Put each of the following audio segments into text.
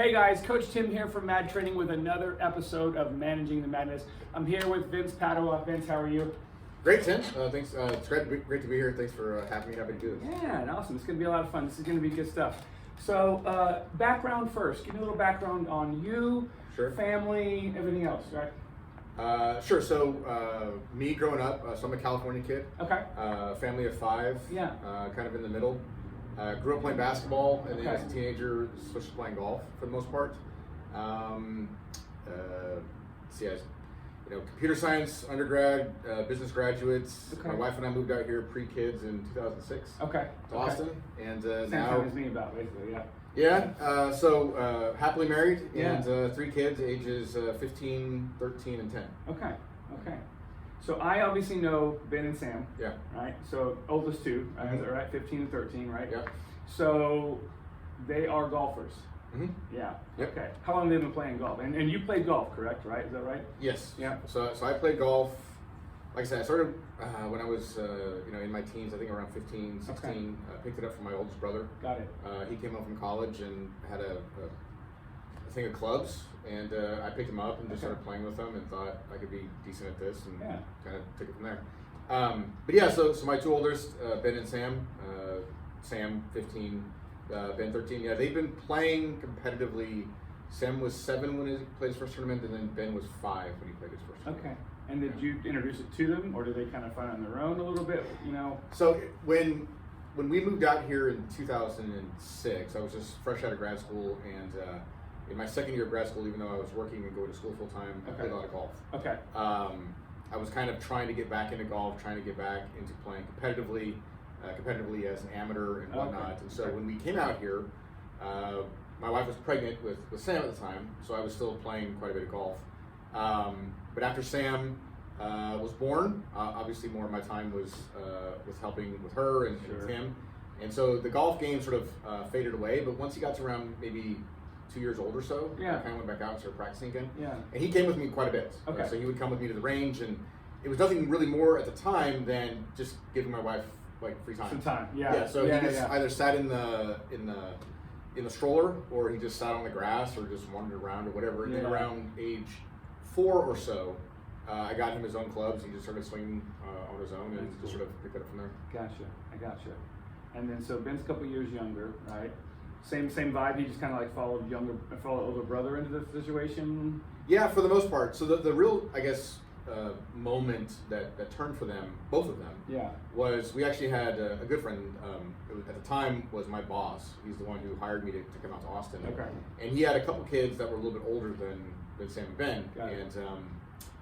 Hey guys, Coach Tim here from Mad Training with another episode of Managing the Madness. I'm here with Vince Padua. Vince, how are you? Great, Tim. Thanks. It's great to be here. Thanks for having me. Happy to do this. Yeah, awesome. It's going to be a lot of fun. This is going to be good stuff. So, background first. Give me a little background on you, Sure. family, everything else, right? Sure. So, me growing up, so I'm a California kid. Okay. Family of 5. Yeah. Kind of in the middle. Grew up playing basketball, and then Okay. as a teenager, switched to playing golf for the most part. Computer science undergrad, business graduates. Okay. My wife and I moved out here pre-kids in 2006 Okay. to Austin, and Same now. time as me about, basically, yeah. Yeah, happily married, Yeah. and 3 kids, ages 15, 13, and 10. Okay. So I obviously know Ben and Sam, Yeah. right? So oldest 2, Mhm. is that right? 15 and 13, right? Yeah. So they are golfers. Mm-hmm. Yeah. Yep. Okay. How long have they been playing golf? And you played golf, correct? Right? Is that right? Yes. Yeah. So I played golf. Like I said, I started when I was in my teens. I think around 15, 16. Okay. Picked it up from my oldest brother. Got it. He came home from college and had a thing of clubs, and I picked him up and just Okay. started playing with them and thought I could be decent at this, and Yeah. kind of took it from there. But yeah, so my 2 oldest, Ben and Sam. Sam 15, Ben 13. Yeah, they've been playing competitively. Sam was 7 when he played his first tournament, and then Ben was 5 when he played his first tournament. Okay. And did you introduce it to them, or did they kind of find it on their own a little bit? You know. So when we moved out here in 2006, I was just fresh out of grad school, and in my second year of grad school, even though I was working and going to school full time, I Okay. played a lot of golf. Okay. I was kind of trying to get back into golf, trying to get back into playing competitively as an amateur and whatnot. Okay. And so Okay. when we came out here, my wife was pregnant with Sam at the time, so I was still playing quite a bit of golf. But after Sam was born, obviously more of my time was helping with her and with Sure. him. And so the golf game sort of faded away, but once he got to around maybe 2 years old or so, Yeah. I kind of went back out and started practicing again. Yeah. And he came with me quite a bit. Okay. So he would come with me to the range, and it was nothing really more at the time than just giving my wife like free time. Some time. Yeah. Yeah. So yeah, he just yeah. either sat in the stroller, or he just sat on the grass, or just wandered around, or whatever. And then Yeah. around age 4 or so, I got him his own clubs. He just started swinging on his own, and That's just cool. sort of picked it up from there. I gotcha. And then so Ben's a couple years younger, right? Same vibe. He just kind of like followed older brother into the situation. Yeah, for the most part. So the real, I guess, moment that turned for them, both of them, Yeah. was we actually had a good friend, at the time was my boss. He's the one who hired me to come out to Austin. Okay. And he had a couple kids that were a little bit older than Sam and Ben. Got it. And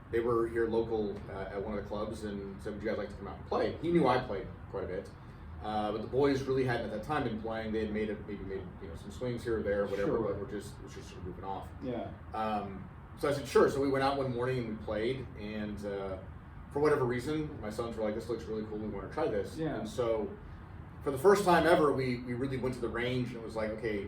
they were here local at one of the clubs, and said, would you guys like to come out and play? He knew I played quite a bit. But the boys really hadn't at that time been playing. They had maybe made some swings here or there, whatever, Sure. but it was just sort of moving off. Yeah. So I said, sure. So we went out one morning and we played, and for whatever reason, my sons were like, this looks really cool, we want to try this. Yeah. And so for the first time ever, we really went to the range, and it was like, okay,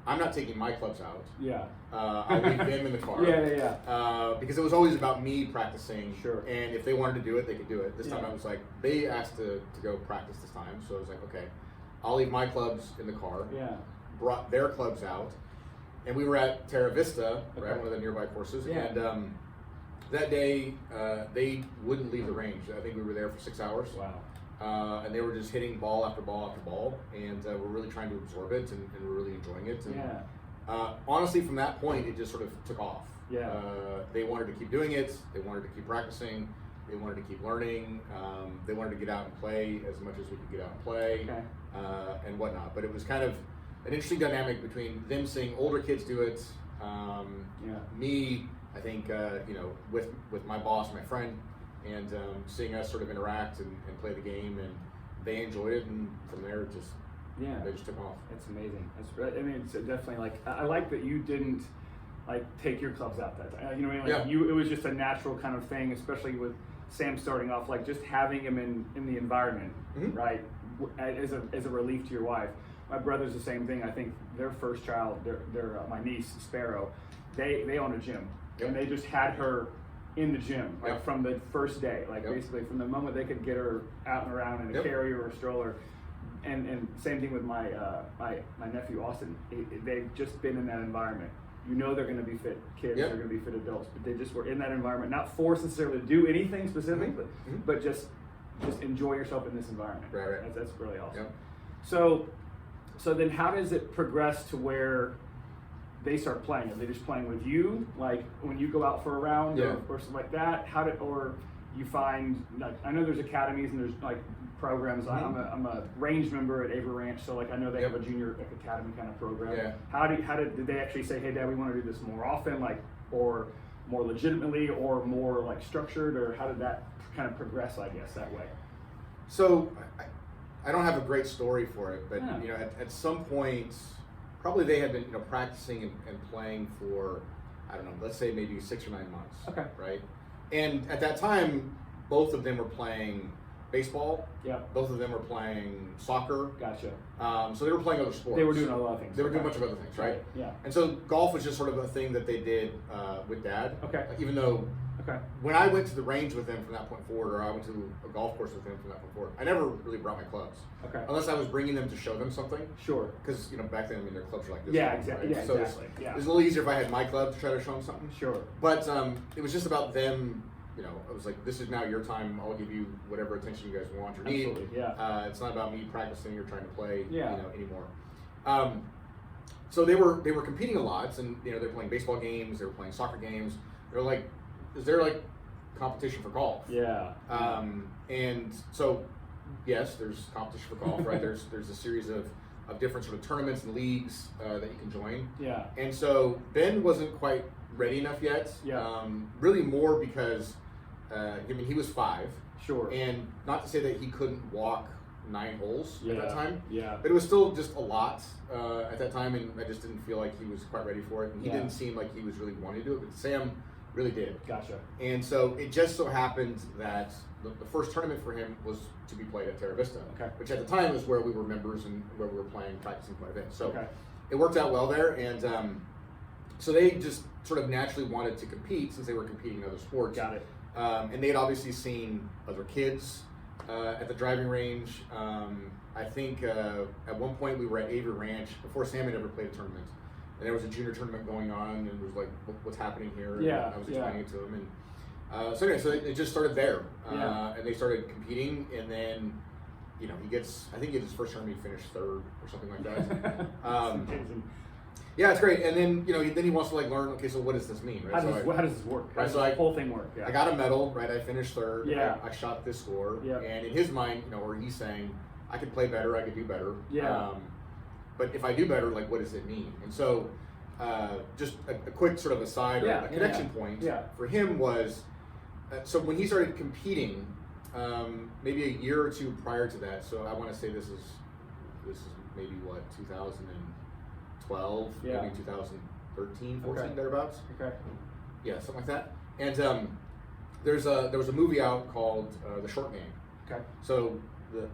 I'm not taking my clubs out. Yeah. I leave them in the car. Yeah. Because it was always about me practicing. Sure. And if they wanted to do it, they could do it. This time Yeah. I was like, they asked to go practice this time. So I was like, okay, I'll leave my clubs in the car. Yeah. Brought their clubs out. And we were at Terra Vista, right, Okay. one of the nearby courses. Yeah. And that day, they wouldn't leave the range. I think we were there for 6 hours. Wow. And they were just hitting ball after ball after ball. And we're really trying to absorb it, and we're really enjoying it. And, Yeah. honestly, from that point, it just sort of took off. Yeah. They wanted to keep doing it. They wanted to keep practicing. They wanted to keep learning. They wanted to get out and play as much as we could get out and play, Okay. and whatnot. But it was kind of an interesting dynamic between them seeing older kids do it, Yeah. me, I think, with my boss, my friend, and seeing us sort of interact and play the game, and they enjoyed it, and from there, it just Yeah. they just took off. It's amazing. I mean, it's definitely like I like that you didn't like take your clubs out that time. You know what I mean? Like Yeah. it was just a natural kind of thing, especially with Sam starting off. Like just having him in the environment, Mhm. right, as a relief to your wife. My brother's the same thing. I think their first child, their my niece Sparrow, they own a gym, Yep. and they just had her in the gym like Yep. from the first day, like Yep. basically from the moment they could get her out and around in a Yep. carrier or a stroller. and same thing with my my nephew Austin. They've just been in that environment. You know they're going to be fit kids, Yep. they're going to be fit adults, but they just were in that environment, not forced necessarily to do anything specific, Mm-hmm. but just enjoy yourself in this environment. Right. That's really awesome. Yep. So then how does it progress to where they start playing? Are they just playing with you, like when you go out for a round Yeah. or something like that? Or you find, like, I know there's academies and there's like programs. Mm-hmm. I'm a range member at Avery Ranch, so like I know they Yep. have a junior like, academy kind of program. Yeah. Did they actually say, hey Dad, we want to do this more often, like, or more legitimately, or more like structured, or how did that kind of progress, I guess, that way? So I don't have a great story for it, but Yeah. you know, at some point, probably they had been, you know, practicing and playing for, I don't know, let's say maybe 6 or 9 months. Okay. Right. And at that time, both of them were playing baseball. Yeah. Both of them were playing soccer. Gotcha. So they were playing other sports. They were doing a lot of things. They were doing a Okay. bunch of other things, right? Yeah. And so golf was just sort of a thing that they did with Dad. Okay. Even though Okay. when I went to the range with him from that point forward, or I went to a golf course with him from that point forward, I never really brought my clubs. Okay. Unless I was bringing them to show them something. Sure. Because, you know, back then, I mean, their clubs were like this. Yeah, long, exactly. right? Yeah, So exactly. Yeah. it was a little easier if I had my club to try to show them something. Sure. But it was just about them, you know, I was like, this is now your time. I'll give you whatever attention you guys want or need. Absolutely. Yeah. It's not about me practicing or trying to play, Yeah. you know, anymore. So they were competing a lot, and you know, they're playing baseball games, they were playing soccer games. They're like, is there like competition for golf? Yeah. And so, yes, there's competition for golf, right? There's a series of different sort of tournaments and leagues that you can join. Yeah. And so Ben wasn't quite ready enough yet. Yeah. Really more because, I mean, he was 5. Sure. And not to say that he couldn't walk 9 holes at that time. Yeah. But it was still just a lot at that time, and I just didn't feel like he was quite ready for it. And he Yeah. didn't seem like he was really wanting to do it, but Sam really did. Gotcha. And so it just so happened that the first tournament for him was to be played at Terra Vista, Okay. which at the time was where we were members and where we were playing, practicing quite a bit. So Okay. it worked out well there, and so they just sort of naturally wanted to compete since they were competing in other sports. Got it. And they had obviously seen other kids at the driving range. I think at one point we were at Avery Ranch before Sam had ever played a tournament, and there was a junior tournament going on, and it was like, what's happening here? And Yeah, I was yeah. explaining it to him, and so anyway, so it just started there, Yeah. and they started competing, and then, you know, I think he his first tournament, he finished 3rd or something like that. That's amazing. Yeah, it's great, and then you know, then he wants to like learn. Okay, so what does this mean? Right? How does this work? How Right, does so the I- whole thing work? Yeah. I got a medal, right? I finished 3rd. Yeah. I shot this score. Yeah. And in his mind, you know, or he's saying, I could play better, I could do better. Yeah. But if I do better, like, what does it mean? And so, just a quick sort of aside, or Yeah, a connection yeah, point yeah. for him was, so when he started competing, maybe a year or 2 prior to that. So I want to say this is maybe what 2012, Yeah. maybe 2013, 14, Okay. thereabouts. Okay. Yeah, something like that. And there was a movie out called The Short Game. Okay. So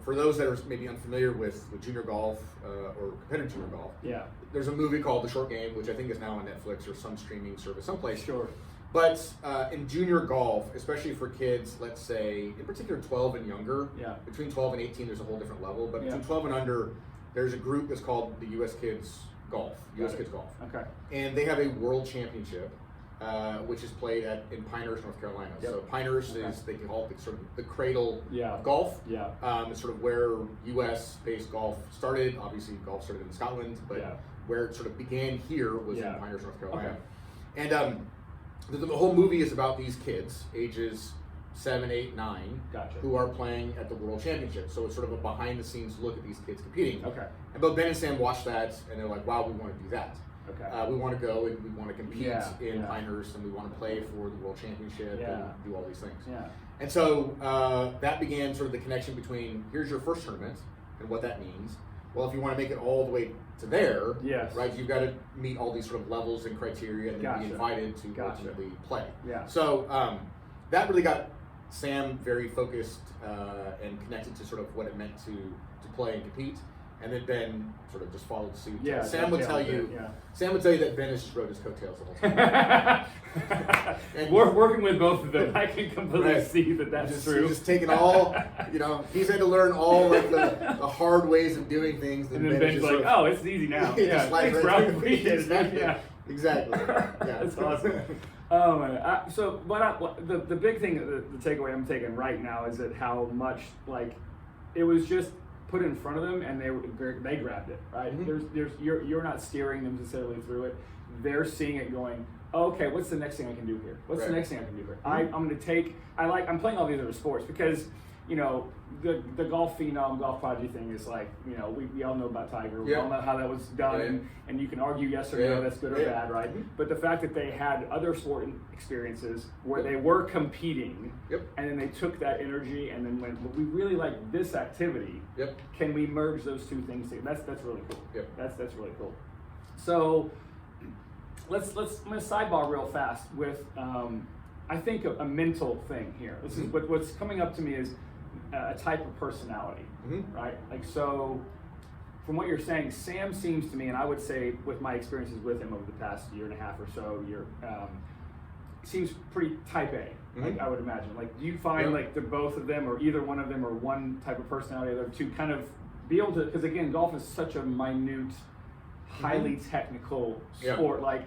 for those that are maybe unfamiliar with junior golf or competitive junior golf, Yeah. there's a movie called The Short Game, which I think is now on Netflix or some streaming service someplace. Sure. But in junior golf, especially for kids, let's say in particular 12 and younger, Yeah. between 12 and 18 there's a whole different level, but Yeah. between 12 and under, there's a group that's called the U.S. Kids Golf, Got U.S. it. Kids Golf. Okay. And they have a world championship, which is played in Pinehurst, North Carolina. Yep. So Pinehurst Okay. is, they can call it sort of the cradle Yeah. of golf. Yeah. It's sort of where U.S.-based golf started. Obviously, golf started in Scotland, but Yeah. where it sort of began here was Yeah. in Pinehurst, North Carolina. Okay. And the whole movie is about these kids, ages 7, 8, 9, Gotcha. who are playing at the World Championship. So it's sort of a behind-the-scenes look at these kids competing. Okay. And both Ben and Sam watched that, and they're like, "Wow, we want to do that. Okay. We want to go and we want to compete Yeah, in yeah. Pinehurst, and we want to play for the World Championship Yeah. and do all these things." Yeah. And so that began sort of the connection between here's your first tournament and what that means. Well, if you want to make it all the way to there, Yes. right, you've got to meet all these sort of levels and criteria and then be Gotcha. invited to Gotcha. ultimately play. Yeah. So that really got Sam very focused and connected to sort of what it meant to play and compete. and then Ben sort of just followed suit. Yeah, Sam would tell you. Yeah. Sam would tell you that Ben has just rode his coattails the whole time. And we're working with both of them. I can completely see that that's true. He's just taking all, he's had to learn all like the hard ways of doing things. And then Ben's like, oh, it's easy now. Yeah, thanks, bro. Appreciate it. Yeah. Exactly. Yeah. That's awesome. Oh man. So the big thing, the takeaway I'm taking right now is that how much like it was just put in front of them and they grabbed it, right? Mm-hmm. You're not steering them necessarily through it. They're seeing it going, okay, what's the next thing I can do here? What's the next thing I can do here? Mm-hmm. I'm going to take. I'm playing all these other sports because the golf phenom, golf prodigy thing is like, we all know about Tiger. We all know how that was done, and you can argue yes or no, that's good or bad, right? Mm-hmm. But the fact that they had other sport experiences where they were competing, and then they took that energy and then went, well, we really like this activity. Can we merge those two things together? That's really cool. That's really cool. So let's I'm going to sidebar real fast with I think a mental thing here. This is what's coming up to me is a type of personality, right? Like, so from what you're saying, Sam seems to me, and I would say with my experiences with him over the past year and a half or so, seems pretty type A, like I would imagine. Like, do you find like the both of them or either one of them or one type of personality or to kind of be able to, because again, golf is such a minute, highly technical sport, like,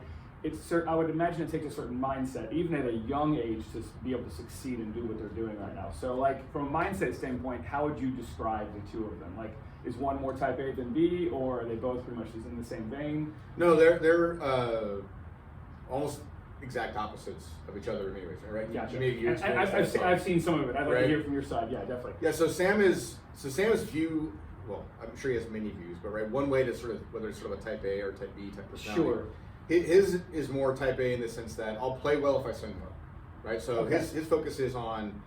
I would imagine it takes a certain mindset, even at a young age, to be able to succeed and do what they're doing right now. So, like, from a mindset standpoint, how would you describe the two of them? Like, is one more type A than B, or are they both pretty much in the same vein? No, they're almost exact opposites of each other in many ways, right? Gotcha. I've seen some of it. I'd like to hear from your side. Yeah, definitely. Yeah. So Sam's view. Well, I'm sure he has many views, but one way to sort of, whether it's sort of a type A or type B type personality. Sure. His is more type A in the sense that I'll play well if I swing well, right? So his focus is on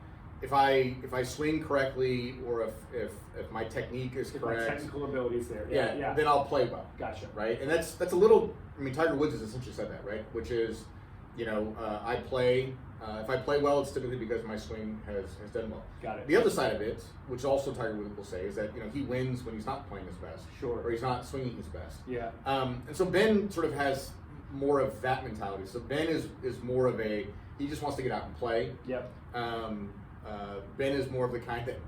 if I swing correctly or if my technique is correct, my technical abilities there, then I'll play well. Gotcha. Right, and that's a little. I mean, Tiger Woods has essentially said that, right? Which is, I play. If I play well, it's typically because my swing has done well. Got it. The other side of it, which also Tiger Woods will say, is that he wins when he's not playing his best, or he's not swinging his best. Yeah. And so Ben sort of has more of that mentality. So Ben is more of he just wants to get out and play. Yep. Ben is more of the kind that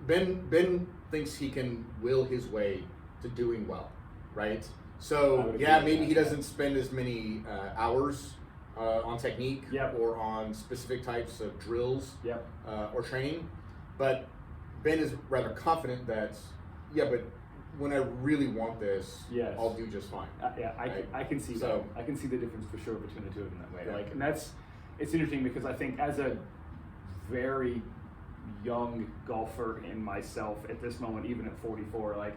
Ben thinks he can will his way to doing well, right? So maybe he doesn't spend as many hours on technique or on specific types of drills or training, but Ben is rather confident that but when I really want this, I'll do just fine. I can see that. I can see the difference for sure between the two of them that way. Like, and it's interesting because I think as a very young golfer in myself at this moment, even at 44, like,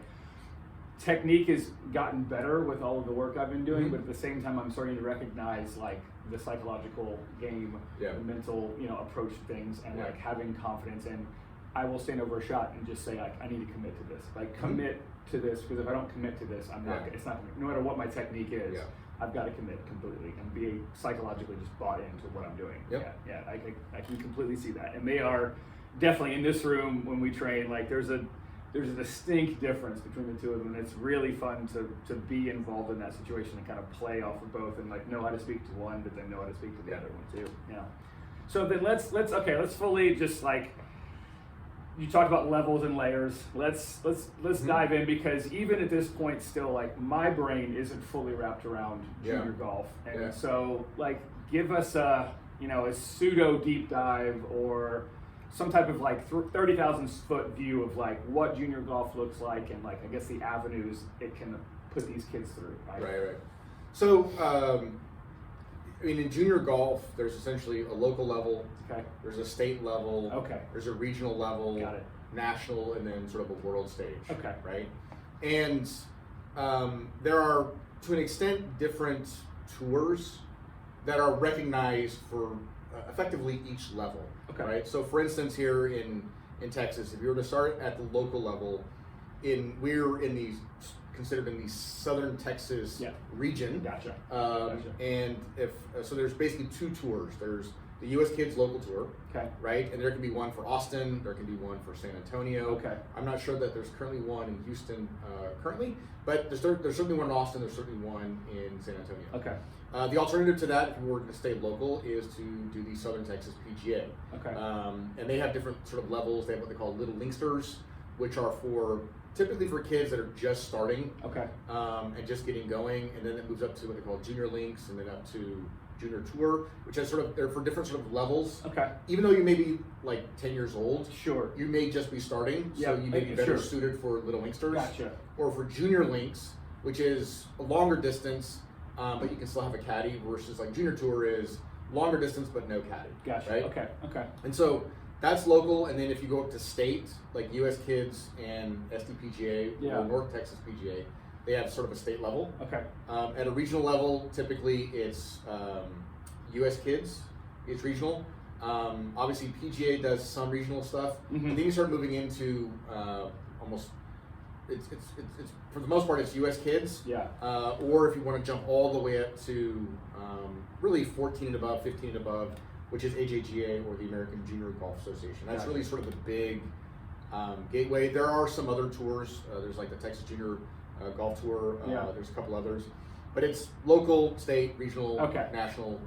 technique has gotten better with all of the work I've been doing, but at the same time, I'm starting to recognize like the psychological game, the mental, approach to things, and like having confidence. And I will stand over a shot and just say, like, I need to commit to this. Like, commit to this, because if I don't commit to this, I'm not. It's not. No matter what my technique is, I've got to commit completely and be psychologically just bought into what I'm doing. I can completely see that. And they are definitely in this room when we train. Like, there's a distinct difference between the two of them. And it's really fun to be involved in that situation and kind of play off of both and like know how to speak to one, but then know how to speak to the other one too. Yeah. So then let's fully just like. You talked about levels and layers. Let's dive in, because even at this point, still, like, my brain isn't fully wrapped around junior golf, and so like give us a pseudo deep dive or some type of like 30,000 foot view of like what junior golf looks like and like I guess the avenues it can put these kids through. Right. So. I mean, in junior golf, there's essentially a local level, there's a state level, there's a regional level, national, and then sort of a world stage, right? And there are, to an extent, different tours that are recognized for effectively each level, right? So, for instance, here in Texas, if you were to start at the local level, we're considered in the southern Texas region. Gotcha. And so there's basically two tours. There's the U.S. Kids local tour. Okay. Right, and there can be one for Austin. There can be one for San Antonio. Okay. I'm not sure that there's currently one in Houston currently, but there's certainly one in Austin. There's certainly one in San Antonio. Okay. The alternative to that, if we were going to stay local, is to do the Southern Texas PGA. Okay. And they have different sort of levels. They have what they call Little Linksters, which are typically for kids that are just starting. Okay. And just getting going, and then it moves up to what they call Junior Links, and then up to Junior Tour, which has they're for different sort of levels. Okay. Even though you may be like 10 years old, sure, you may just be starting, so you may be better suited for Little Linksters. Gotcha. Or for Junior Links, which is a longer distance, but you can still have a caddy, versus like Junior Tour is longer distance but no caddy. Gotcha. Right? Okay. Okay. And so that's local, and then if you go up to state, like U.S. Kids and SDPGA, or North Texas PGA, they have sort of a state level. Okay. At a regional level, typically it's U.S. Kids, it's regional. Obviously, PGA does some regional stuff. Mm-hmm. And then you start moving into almost, it's for the most part, it's U.S. Kids. Yeah. Or if you want to jump all the way up to really 14 and above, 15 and above, which is AJGA, or the American Junior Golf Association. That's really sort of the big gateway. There are some other tours. There's like the Texas Junior Golf Tour. There's a couple others. But it's local, state, regional, national,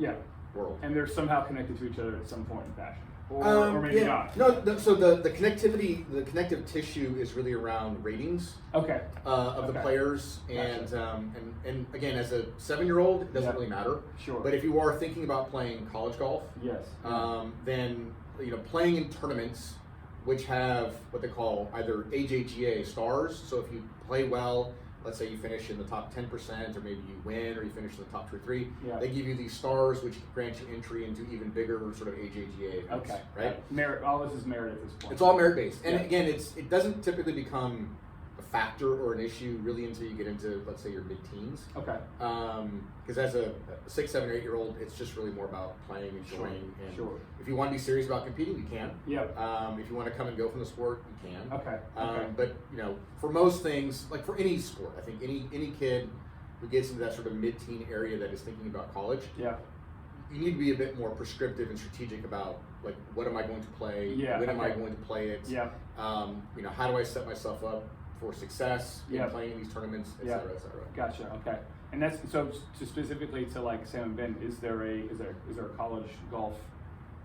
world. And they're somehow connected to each other at some point in fashion. Or maybe not. No, so the connectivity, the connective tissue is really around ratings of the players, and again, as a 7-year-old, it doesn't really matter. Sure. But if you are thinking about playing college golf, then playing in tournaments which have what they call either AJGA stars. So if you play well, let's say you finish in the top 10%, or maybe you win, or you finish in the top 2 or 3. They give you these stars, which grant you entry into even bigger sort of AJGA events. Right? Merit. All this is merit at this point. It's all merit based, and again, it doesn't typically become a factor or an issue really until you get into, let's say, your mid-teens. Okay. Because as a 6, 7, or 8-year-old, it's just really more about playing, enjoying, and if you want to be serious about competing, you can. Yep. If you want to come and go from the sport, you can. Okay. But for most things, like for any sport, I think any kid who gets into that sort of mid-teen area that is thinking about college, you need to be a bit more prescriptive and strategic about, like, what am I going to play? When am I going to play it? How do I set myself up for success in playing in these tournaments, et cetera, et cetera. Gotcha. Okay. And that's so specifically to like Sam and Ben. Is there a college golf,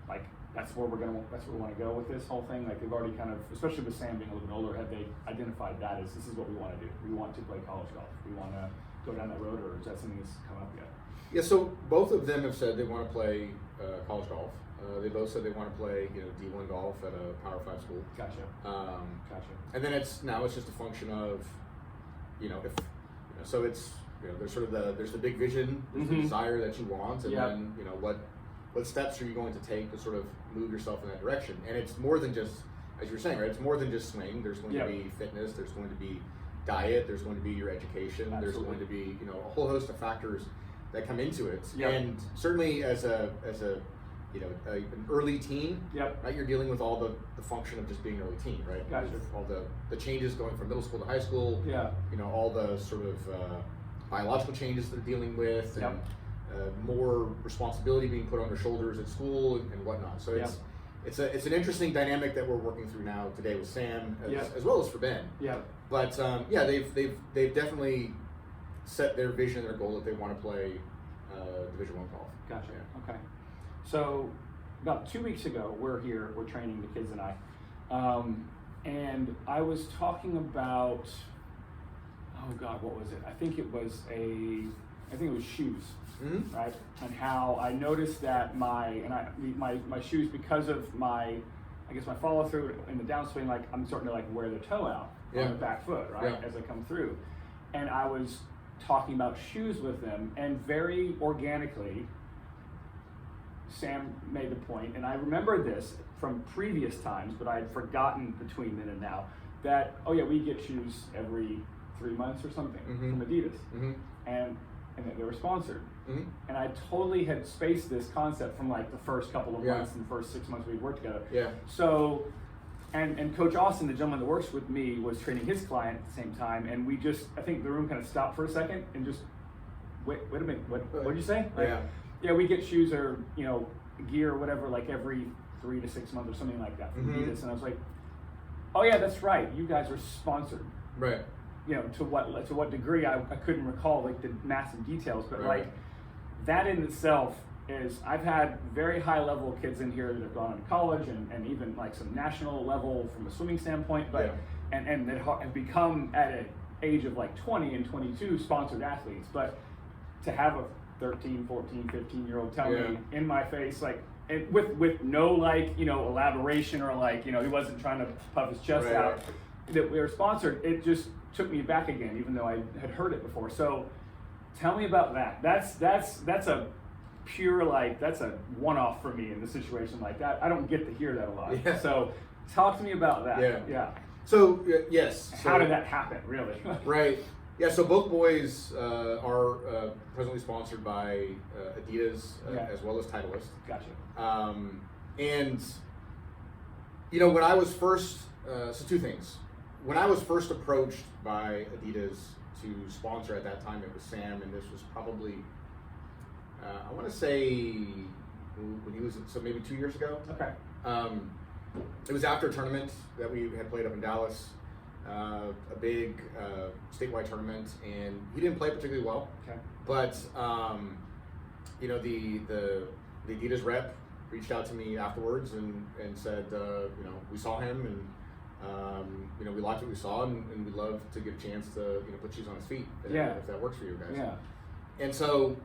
like that's where we want to go with this whole thing? Like they've already kind of, especially with Sam being a little bit older, have they identified that as this is what we want to do? We want to play college golf. We want to go down that road, or is that something that's come up yet? Yeah. So both of them have said they want to play college golf. They both said they want to play, D1 golf at a Power 5 school. Gotcha. Gotcha. And then it's just a function of, so it's, there's sort of there's the big vision, there's the desire that you want, and then, what steps are you going to take to sort of move yourself in that direction? And it's more than just, as you were saying, right? It's more than just swing. There's going to be fitness. There's going to be diet. There's going to be your education. Absolutely. There's going to be, a whole host of factors that come into it. And certainly as an early teen, right? You're dealing with all the function of just being an early teen, right? Gotcha. All the changes going from middle school to high school. All the sort of biological changes they're dealing with, and more responsibility being put on their shoulders at school and whatnot. So it's an interesting dynamic that we're working through now today with Sam, as well as for Ben. But they've definitely set their vision, their goal that they want to play Division I golf. Gotcha. Okay. So about 2 weeks ago, we're training the kids and I, and I was talking about, oh God, what was it? I think it was shoes, right? And how I noticed that my shoes, because of my follow through in the downswing, like I'm starting to like wear the toe out on the back foot, right, as I come through. And I was talking about shoes with them, and very organically, Sam made the point, and I remember this from previous times, but I had forgotten between then and now, that, we get shoes every 3 months or something from Adidas. And they were sponsored. And I totally had spaced this concept from like the first couple of months and the first 6 months we'd worked together. So, and Coach Austin, the gentleman that works with me, was training his client at the same time, and we just, I think the room kind of stopped for a second and just, wait a minute, what did you say? Like, we get shoes, or gear or whatever, like every 3 to 6 months or something like that from Mhm. Adidas, and I was like, oh yeah, that's right, you guys are sponsored. Right. You know, to what degree I couldn't recall like the massive details, but Right. like that in itself is, I've had very high level kids in here that have gone to college and even like some national level from a swimming standpoint, but and that have become at an age of like 20 and 22 sponsored athletes. But to have a 13, 14, 15-year-old tell me in my face, like, and with no like, you know, elaboration or like, you know, he wasn't trying to puff his chest out, that we were sponsored, it just took me back again, even though I had heard it before. So tell me about that. That's a pure, like, that's a one-off for me in the situation like that. I don't get to hear that a lot. Yeah. So talk to me about that. Yeah. So yes. How did that happen, really? Right. Yeah. So both boys are presently sponsored by Adidas as well as Titleist. Gotcha. And you know, when I was first, so two things. When I was first approached by Adidas to sponsor at that time, it was Sam, and this was probably, I want to say, when he was, so maybe 2 years ago. Okay. It was after a tournament that we had played up in Dallas, a big statewide tournament, and he didn't play particularly well. Okay. But you know, the Adidas rep reached out to me afterwards and said, you know, we saw him and you know, we liked what we saw and we'd love to get a chance to, you know, put shoes on his feet if that works for you guys. Yeah. And so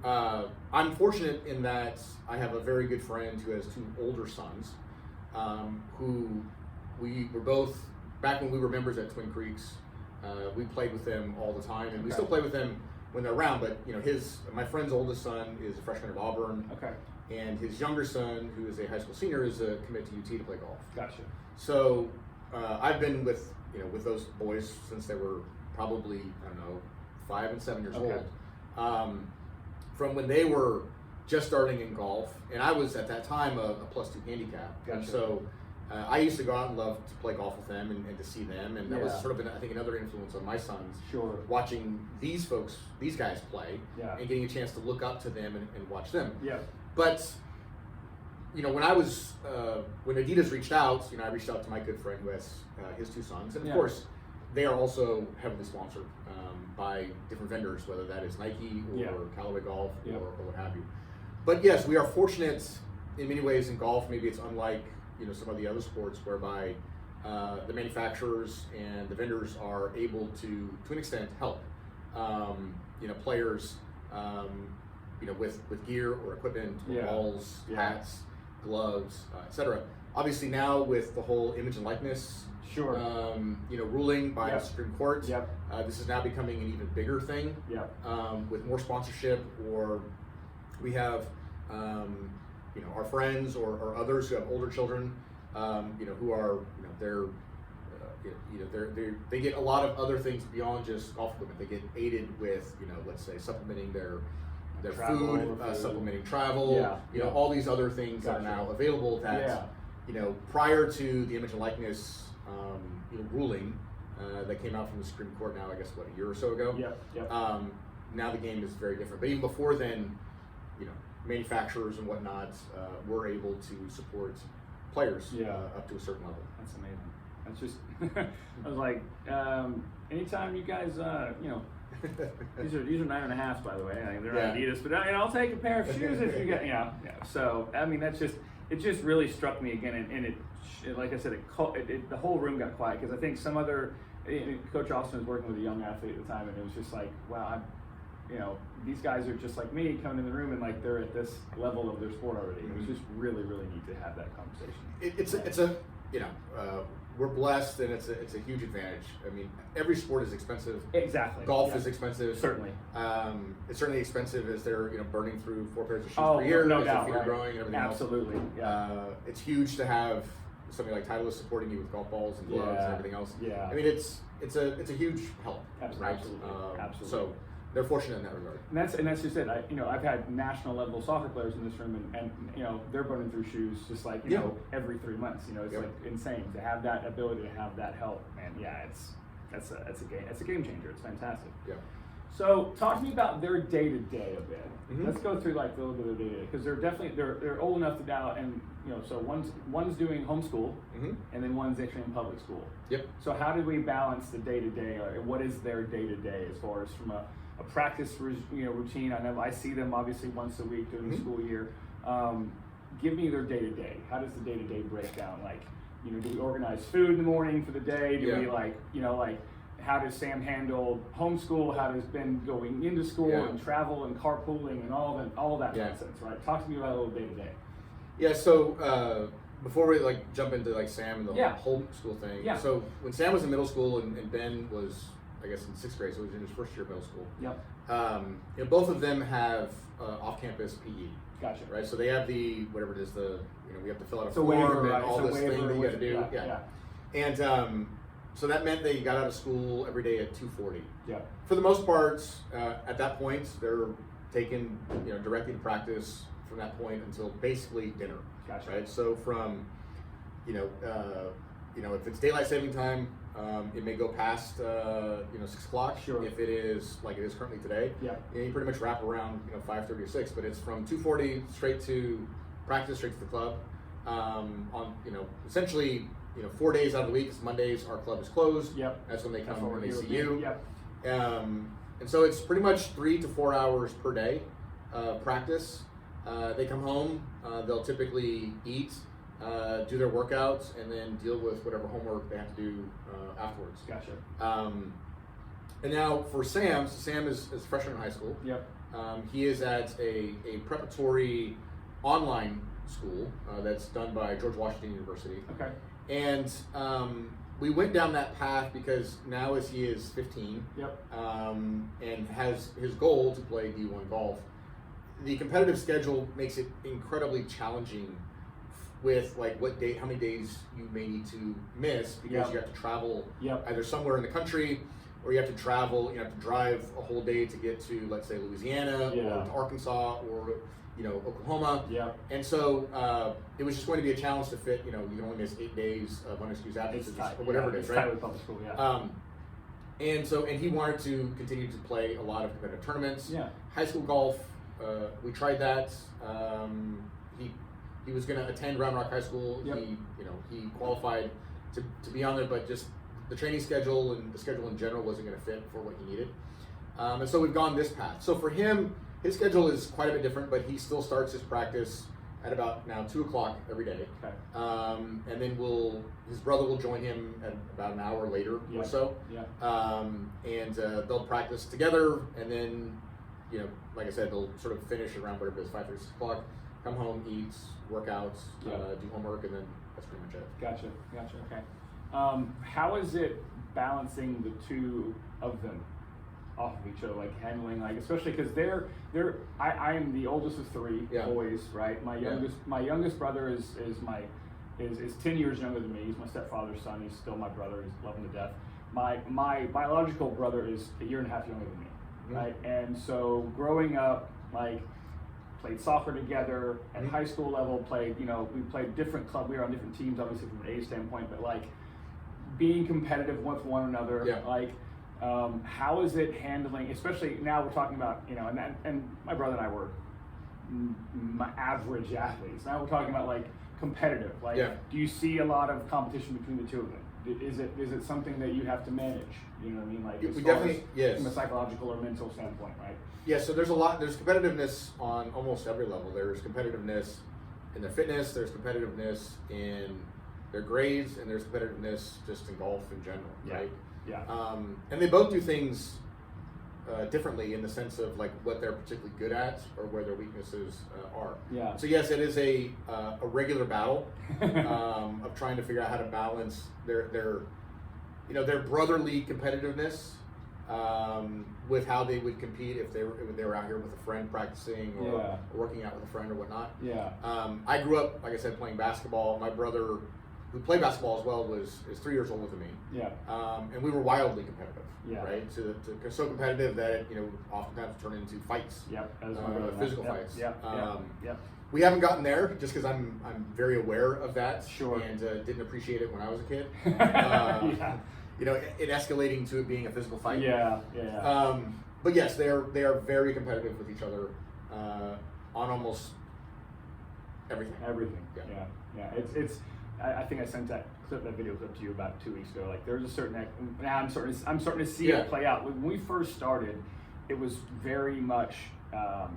I'm fortunate in that I have a very good friend who has two older sons, who we were both, back when we were members at Twin Creeks, we played with them all the time, and we still play with them when they're around. But you know, my friend's oldest son is a freshman at Auburn, and his younger son, who is a high school senior, is a commit to UT to play golf. Gotcha. So I've been with those boys since they were probably, I don't know, 5 and 7 years old. From when they were just starting in golf, and I was at that time a +2 handicap. Gotcha. And so I used to go out and love to play golf with them and to see them, and that was sort of, I think, another influence on my sons. Sure. Watching these guys play, and getting a chance to look up to them and watch them. Yeah. But you know, when I was when Adidas reached out, you know, I reached out to my good friend who has his two sons, and of course, they are also heavily sponsored by different vendors, whether that is Nike or Callaway Golf or what have you. But yes, we are fortunate in many ways in golf. Maybe it's unlike, you know, some of the other sports whereby the manufacturers and the vendors are able to an extent, help you know, players, you know, with gear or equipment, or balls, hats, gloves, etc. Obviously now with the whole image and likeness, you know, ruling by the Supreme Court, this is now becoming an even bigger thing. With more sponsorship, or we have, you know, our friends or others who have older children, you know, who are, you know, they get a lot of other things beyond just golf equipment. They get aided with, you know, let's say supplementing their food, supplementing travel, you know, all these other things that are now available that, you know, prior to the image and likeness, you know, ruling that came out from the Supreme Court now, I guess, what, a year or so ago? Now the game is very different. But even before then, you know, manufacturers and whatnot were able to support players up to a certain level. That's amazing. That's just, I was like, anytime you guys, you know, these are 9.5s, by the way. They're not Adidas, but I'll take a pair of shoes if you get, So I mean, it just really struck me again, and it like I said, the whole room got quiet because I think some other Coach Austin was working with a young athlete at the time, and it was just like, wow, you know, these guys are just like me coming in the room and like they're at this level of their sport already. It was just really, really neat to have that conversation. It's a you know, we're blessed, and it's a huge advantage. I mean, every sport is expensive. Exactly. Golf is expensive. Certainly. It's certainly expensive as they're, you know, burning through 4 pairs of shoes per year, no as doubt, your feet are growing and everything else. Absolutely. It's huge to have something like Titleist supporting you with golf balls and gloves and everything else. I mean, it's a huge help. Absolutely. Right? Absolutely. So they're fortunate in that regard. And that's just it. I've had national level soccer players in this room, and you know, they're burning through shoes just like, you know, every 3 months. You know, it's like insane to have that ability to have that help. Man, that's a game changer. It's fantastic. So talk to me about their day to day a bit. Mhm. Let's go through like a little bit of day to day because they're old enough to now, and so one's doing homeschool, Mhm. and then one's actually in public school. Yep. So how do we balance the day to day, or what is their day to day as far as from a practice routine? I know I see them obviously once a week during the Mhm. school year. Give me their day to day. How does the day to day break down? Like, do we organize food in the morning for the day? Do we how does Sam handle homeschool? How does Ben going into school and travel and carpooling and all of that nonsense, right? Talk to me about a little day to day. Yeah. So before we jump into Sam and the whole homeschool thing. Yeah. So when Sam was in middle school and Ben was, I guess, in 6th grade, so he was in his first year of middle school. Yep. Both of them have off-campus PE. Gotcha. Right. So they have the whatever it is, we have to fill out a So form waiver, and right? all So this waiver thing that you got to do. Yeah. And so that meant they got out of school every day at 2:40. Yeah. For the most part, at that point, they're taken directly to practice from that point until basically dinner. Gotcha. Right. So from if it's daylight saving time, it may go past 6 o'clock. Sure. If it is like it is currently today, you pretty much wrap around 5:30 or 6. But it's from 2:40 straight to practice, straight to the club. On essentially 4 days out of the week. 'Cause Mondays our club is closed. Yep. That's when they come what and they we're see here you. with. Yep. And so it's pretty much 3 to 4 hours per day practice. They come home. They'll typically eat, do their workouts, and then deal with whatever homework they have to do afterwards. Gotcha. And now for Sam, so Sam is a freshman in high school. Yep. He is at a preparatory online school that's done by George Washington University. Okay. And we went down that path because now as he is 15 and has his goal to play D1 golf, the competitive schedule makes it incredibly challenging with how many days you may need to miss because you have to travel either somewhere in the country or you have to travel, you have to drive a whole day to get to, let's say, Louisiana or to Arkansas or Oklahoma. And so it was just going to be a challenge to fit, you can only miss 8 days of unexcused absences or whatever it is, right? With public school, And he wanted to continue to play a lot of competitive tournaments. High school golf, we tried that. He was going to attend Round Rock High School. He qualified to be on there, but just the training schedule and the schedule in general wasn't going to fit for what he needed. And so we've gone this path. So for him, his schedule is quite a bit different, but he still starts his practice at about now 2 o'clock every day. Okay. And then his brother will join him at about an hour later or so. And they'll practice together, and then, like I said, they'll sort of finish around whatever it is, 5:30, 6 o'clock, come home, eat, work out, do homework, and then that's pretty much it. Gotcha, okay. How is it balancing the two of them off of each other, like handling, especially because I am the oldest of 3 boys, right? My youngest brother is 10 years younger than me. He's my stepfather's son. He's still my brother. He's love him to death. My biological brother is a year and a half younger than me, right? And so growing up, played soccer together at high school level. We played different clubs. We were on different teams, obviously from an age standpoint, but being competitive with one another, how is it handling, especially now we're talking about, and my brother and I were my average athletes. Now we're talking about competitive. Do you see a lot of competition between the two of them? Is it something that you have to manage? You know what I mean? We definitely, yes. From a psychological or mental standpoint, right? Yeah, so there's competitiveness on almost every level. There's competitiveness in their fitness, there's competitiveness in their grades, and there's competitiveness just in golf in general, right? Yeah. And they both do things differently in the sense of what they're particularly good at or where their weaknesses are. Yeah. So yes, it is a regular battle of trying to figure out how to balance their brotherly competitiveness with how they would compete if they were out here with a friend practicing or working out with a friend or whatnot. Yeah. I grew up, like I said, playing basketball. My brother, who played basketball as well, is 3 years older than me. Yeah. And we were wildly competitive. Yeah. Right. So competitive that it, oftentimes turn into fights. Yep. Physical fights. Yep. We haven't gotten there just because I'm very aware of that. Sure. And didn't appreciate it when I was a kid. Yeah. It escalating to it being a physical fight. Yeah. but yes, they are very competitive with each other on almost everything. Everything. Yeah. Yeah. It's. I think I sent that video clip to you about 2 weeks ago. Like there's a certain. Now I'm starting to see Yeah. it play out. When we first started, it was very much.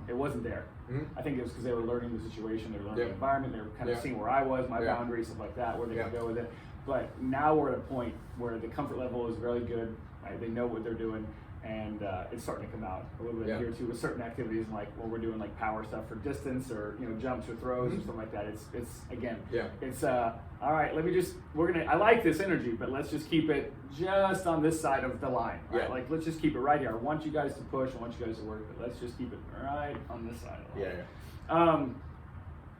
It wasn't there. Mm-hmm. I think it was because they were learning the situation, they were learning Yeah. the environment, they were kind of Yeah. seeing where I was, my Yeah. boundaries, stuff like that, where they Yeah. could go with it. But now we're at a point where the comfort level is really good. Right? They know what they're doing, and it's starting to come out a little bit Yeah. here too with certain activities, like when we're doing like power stuff for distance or jumps or throws or something like that. It's again, Yeah. it's all right. I like this energy, but let's just keep it just on this side of the line. Right? Yeah. Like let's just keep it right here. I want you guys to push, I want you guys to work, but let's just keep it right on this side of the line. Yeah.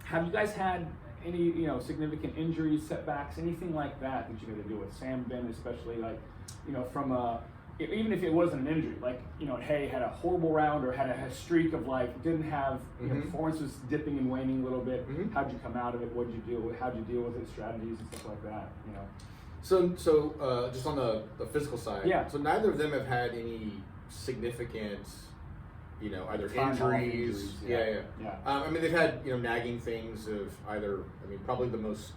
Have you guys had any, significant injuries, setbacks, anything like that you had to deal with? Sam, Ben, especially, like, from even if it wasn't an injury, like, hey, had a horrible round or had a streak of like, didn't have, performance was dipping and waning a little bit. Mm-hmm. How'd you come out of it? What'd you deal with? How'd you deal with it? Strategies and stuff like that, So just on the physical side. Yeah. So neither of them have had any significant, either Time off injuries. Yeah. I mean, they've had nagging things of either. I mean, probably the most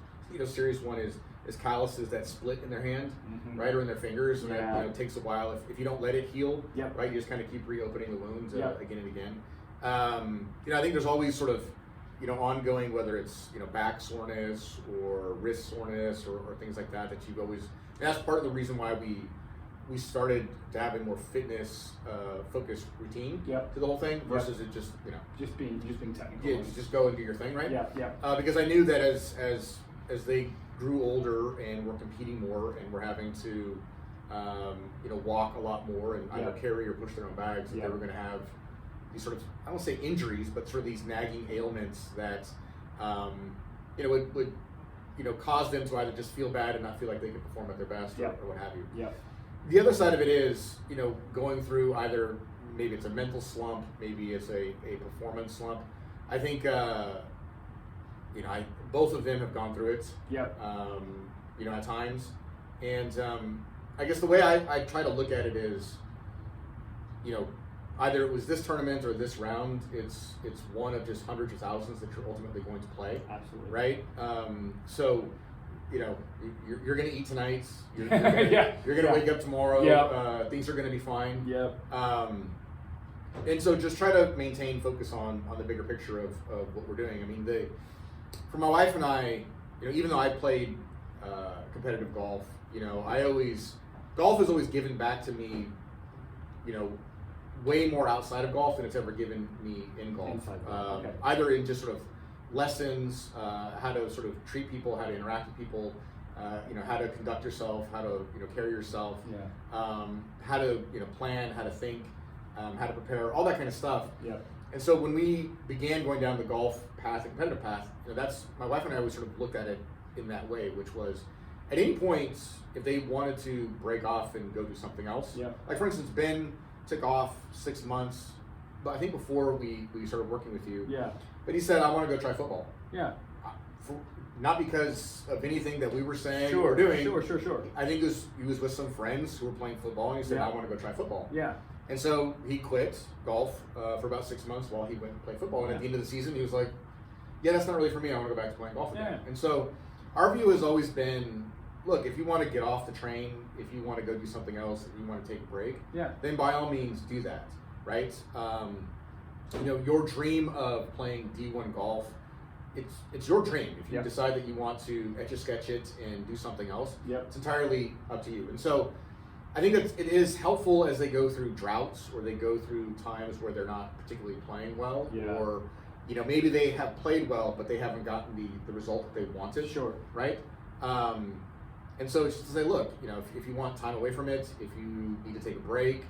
serious one is calluses that split in their hand, Mhm. right, or in their fingers, and Yeah. that takes a while. If you don't let it heal, Yep. right, you just kind of keep reopening the wounds Yep. again and again. I think there's always sort of ongoing, whether it's back soreness or wrist soreness or things like that you've always. And that's part of the reason why we started to have a more fitness focused routine Yep. to the whole thing versus it just Just being technical. yeah, just go and do your thing, right? Yeah. Because I knew that as they grew older and were competing more and were having to walk a lot more and either Yeah. carry or push their own bags, that Yeah. they were going to have these sort of, I don't say injuries, but sort of these nagging ailments that would cause them to either just feel bad and not feel like they could perform at their best Yeah. or what have you. Yeah. The other side of it is, going through either maybe it's a mental slump, maybe it's a performance slump. I think, both of them have gone through it. Yep. At times, and I guess the way I try to look at it is, either it was this tournament or this round. It's one of just hundreds of thousands that you're ultimately going to play. Absolutely. Right. So. You're going to eat tonight. You're going to wake up tomorrow. Yep. Things are going to be fine. Yep. And so just try to maintain focus on the bigger picture of what we're doing. I mean, for my wife and I, even though I played competitive golf, golf has always given back to me, way more outside of golf than it's ever given me in golf. Inside golf. Okay. Either in just sort of lessons, how to sort of treat people, how to interact with people, how to conduct yourself, how to carry yourself, how to plan, how to think, how to prepare, all that kind of stuff. Yep. And so when we began going down the golf path, the competitive path, that's my wife and I always sort of looked at it in that way, which was at any point if they wanted to break off and go do something else. Yep. Like for instance, Ben took off 6 months, but I think before we started working with you. Yeah. But he said, I want to go try football. Yeah. Not because of anything that we were saying Sure. or doing. Sure. I think he was with some friends who were playing football, and he said, I want to go try football. Yeah. And so he quit golf for about 6 months while he went and played football. And at the end of the season, he was like, yeah, that's not really for me. I want to go back to playing golf again. Yeah. And so our view has always been, look, if you want to get off the train, if you want to go do something else, if you want to take a break, then by all means do that, right? Your dream of playing D1 golf, it's your dream. If you decide that you want to etch-a-sketch it and do something else, it's entirely up to you. And so I think that it is helpful as they go through droughts or they go through times where they're not particularly playing well, or maybe they have played well but they haven't gotten the result that they wanted. Sure. Right? And so it's just to say, look, if you want time away from it, if you need to take a break,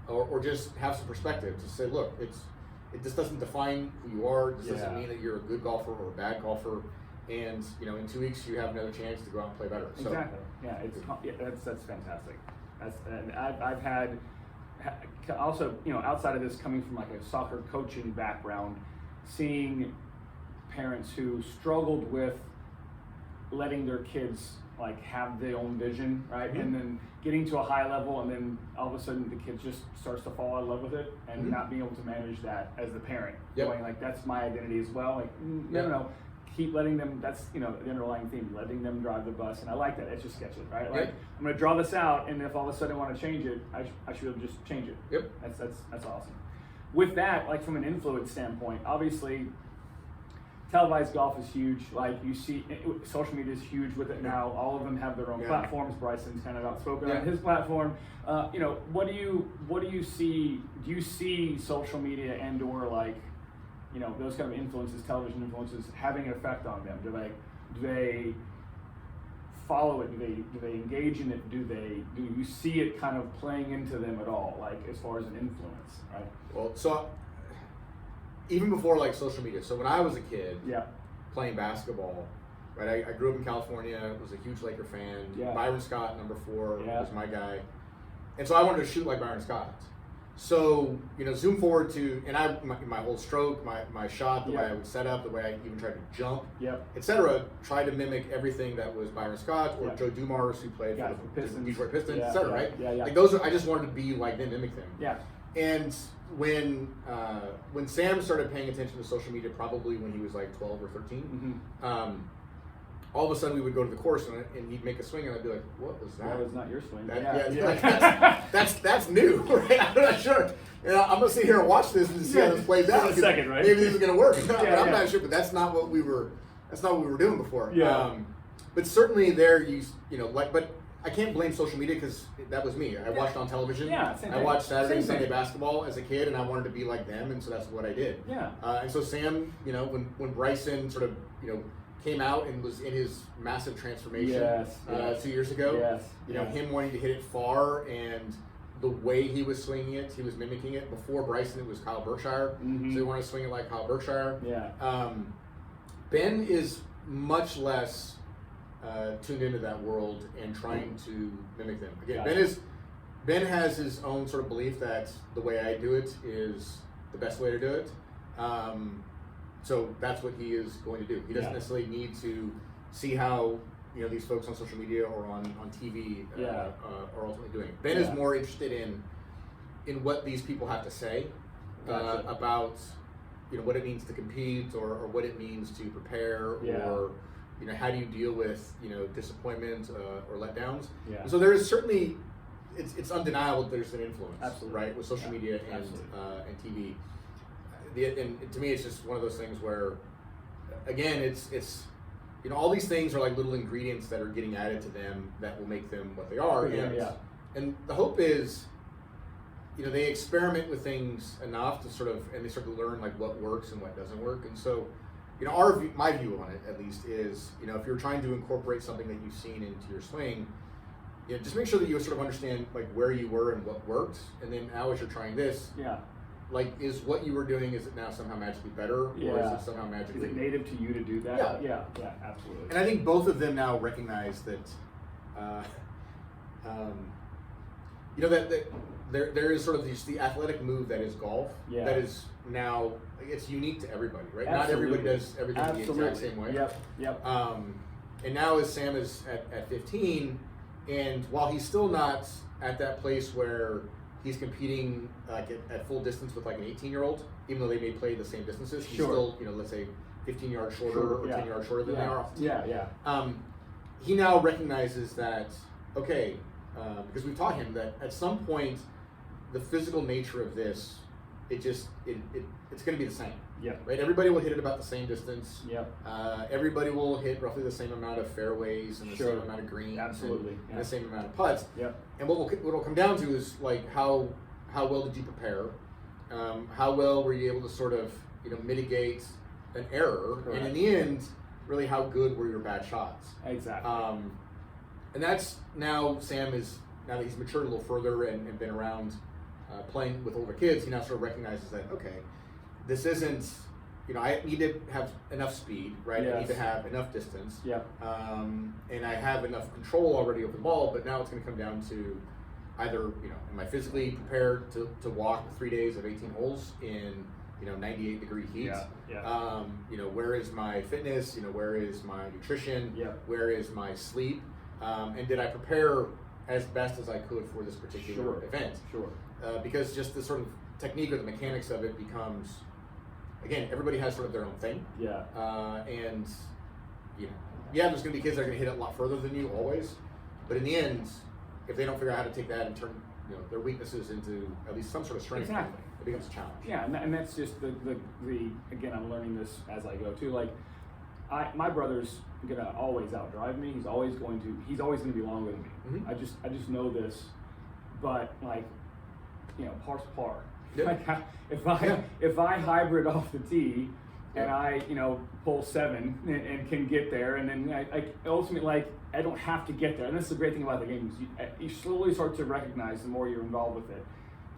or just have some perspective, just say, look, it just doesn't define who you are. It just doesn't mean that you're a good golfer or a bad golfer. And in 2 weeks you have another chance to go out and play better. So, exactly. That's fantastic. And I've had also outside of this, coming from like a soccer coaching background, seeing parents who struggled with letting their kids like have their own vision, right? Mm-hmm. And then getting to a high level, and then all of a sudden the kid just starts to fall out of love with it, and Mm-hmm. not being able to manage that as the parent. Yep. Going like, that's my identity as well. Like, Yep. no. Keep letting them, that's, the underlying theme, letting them drive the bus. And I like that, it's just sketches, right? Like, Yep. I'm gonna draw this out, and if all of a sudden I wanna change it, I should be able to just change it. Yep. That's awesome. With that, like from an influence standpoint, obviously, televised golf is huge. Like you see, social media is huge with it now. All of them have their own Yeah. platforms. Bryson's kind of outspoken Yeah. on his platform. What do you see? Do you see social media and/or like, those kind of influences, television influences, having an effect on them? Do they follow it? Do they engage in it? Do you see it kind of playing into them at all? Like as far as an influence, right? Well, so even before like social media, so when I was a kid Yeah. playing basketball, right, I grew up in California, was a huge Laker fan. Yeah. Byron Scott, number 4, Yeah. was my guy. And so I wanted to shoot like Byron Scott. So, zoom forward to, and my whole stroke, my shot, the way I would set up, the way I even tried to jump, Yep. etc., tried to mimic everything that was Byron Scott or Yeah. Joe Dumars, who played Yeah, for the Pistons. Detroit Pistons, Yeah, etc., yeah, right? yeah. Like those I just wanted to be like them, mimic them. Yeah. And when Sam started paying attention to social media, probably when he was like 12 or 13, Mm-hmm. all of a sudden we would go to the course and he'd make a swing and I'd be like, "What was that?" That was not your swing. That's new, right? I'm not sure. I'm gonna sit here and watch this and see how this plays out. For a second, right? Maybe this is gonna work. But Yeah, I'm yeah. not sure. But that's not what we were doing before. Yeah. But certainly there, but I can't blame social media because that was me. I watched on television. Yeah, same I thing. watched Saturday and Same Sunday thing. basketball as a kid, and I wanted to be like them, and so that's what I did. Yeah. And so Sam, when Bryson sort of, came out and was in his massive transformation Yes. 2 years ago, Yes. Yes. him wanting to hit it far and the way he was swinging it, he was mimicking it. Before Bryson, it was Kyle Berkshire, Mhm. so he wanted to swing it like Kyle Berkshire. Yeah. Ben is much less tuned into that world and trying to mimic them. Again, Gotcha. Ben has his own sort of belief that the way I do it is the best way to do it. So that's what he is going to do. He doesn't Yeah. necessarily need to see how these folks on social media or on TV Yeah. are ultimately doing. Ben Yeah. is more interested in what these people have to say Gotcha. about what it means to compete or what it means to prepare Yeah. or how do you deal with disappointment or letdowns. Yeah. So there is certainly it's undeniable that there's an influence, Absolutely. right, with social Yeah. media and Absolutely. TV. And to me, it's just one of those things where, again, it's all these things are like little ingredients that are getting added to them that will make them what they are. Yeah. And the hope is, they experiment with things enough to and they start to learn like what works and what doesn't work. And so, my view on it at least is, if you're trying to incorporate something that you've seen into your swing, just make sure that you sort of understand like where you were and what worked, and then now as you're trying this, Yeah. like, is what you were doing, is it now somehow magically better, or is Yeah. it somehow Is magically? it native to you to do that? Yeah. Yeah. Absolutely. And I think both of them now recognize that, that there is sort of the athletic move that is golf. Yeah. That is now it's unique to everybody, right? Absolutely. Not everybody does everything Absolutely. the exact same way. Yep. And now as Sam is at 15, and while he's still not at that place where he's competing like at full distance with like an 18-year-old, even though they may play the same distances, he's Sure. still, let's say 15 yards shorter or Yeah. 10 yards shorter than they are. Yeah. He now recognizes that, okay, because we've taught him that at some point, the physical nature of this, it's going to be the same. Yep. Right? Everybody will hit it about the same distance. Yep. Everybody will hit roughly the same amount of fairways and the Sure. same amount of greens. Absolutely. And the same amount of putts. Yep. And what it'll come down to is like how well did you prepare? How well were you able to sort of mitigate an error? Correct. And in the end, really how good were your bad shots? Exactly. And that's now Sam is, now that he's matured a little further and been around playing with older kids, he now sort of recognizes that, okay, this isn't, I need to have enough speed, right? I need to Yes. have enough distance. Yep. And I have enough control already over the ball, but now it's going to come down to either, am I physically prepared to walk 3 days of 18 holes in 98-degree heat. Yeah. Where is my fitness? Where is my nutrition? Yeah. Where is my sleep? And did I prepare as best as I could for this particular event? Sure. Because just the sort of technique or the mechanics of it becomes, again, everybody has sort of their own thing. Yeah. And there's going to be kids that are going to hit it a lot further than you always, but in the end, if they don't figure out how to take that and turn their weaknesses into at least some sort of strength, exactly. It becomes a challenge. Yeah, and that's just the again, I'm learning this as I go too. Like, my brother's gonna always outdrive me. He's always going to be longer than me. Mm-hmm. I just know this, but like, par's par. Yep. Like if I hybrid off the tee and I pull 7 and can get there, and then I ultimately I don't have to get there. And that's the great thing about the game is you slowly start to recognize the more you're involved with it.